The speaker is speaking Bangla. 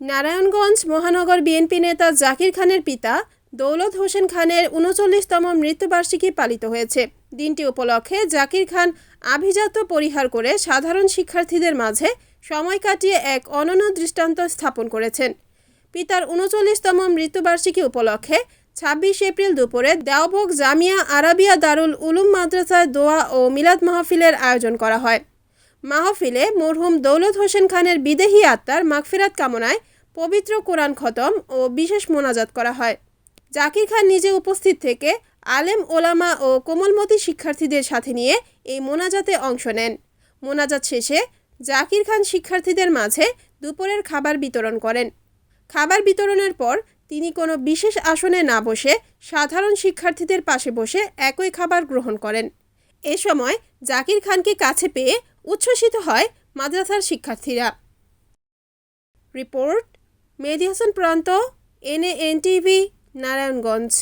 নারায়ণগঞ্জ মহানগর বিএনপি নেতা জাকির খানের পিতা দৌলত হোসেন খানের ৩৯তম মৃত্যুবার্ষিকী পালিত হয়েছে। দিনটি উপলক্ষে জাকির খান আভিজাত্য পরিহার করে সাধারণ শিক্ষার্থীদের মাঝে সময় কাটিয়ে এক অনন্য দৃষ্টান্ত স্থাপন করেছেন। পিতার ৩৯তম মৃত্যুবার্ষিকী উপলক্ষে ২৬ এপ্রিল দুপুরে দেওবন্দ জামিয়া আরাবিয়া দারুল উলুম মাদ্রাসায় দোয়া ও মিলাদ মাহফিলের আয়োজন করা হয়। মাহফিলে মরহুম দৌলত হোসেন খানের বিদেহী আত্মার মাগফিরাত কামনায় পবিত্র কোরআন খতম ও বিশেষ মোনাজাত করা হয়। জাকির খান নিজে উপস্থিত থেকে আলেম ওলামা ও কোমলমতি শিক্ষার্থীদের সাথে নিয়ে এই মোনাজাতে অংশ নেন। মোনাজাত শেষে জাকির খান শিক্ষার্থীদের মাঝে দুপুরের খাবার বিতরণ করেন। খাবার বিতরণের পর তিনি কোনো বিশেষ আসনে না বসে সাধারণ শিক্ষার্থীদের পাশে বসে একই খাবার গ্রহণ করেন। এ সময় জাকির খানকে কাছে পেয়ে উচ্ছ্বসিত হয় মাদ্রাসার শিক্ষার্থীরা। রিপোর্ট মেহেদী হাসান প্রান্ত, NANTV, নারায়ণগঞ্জ।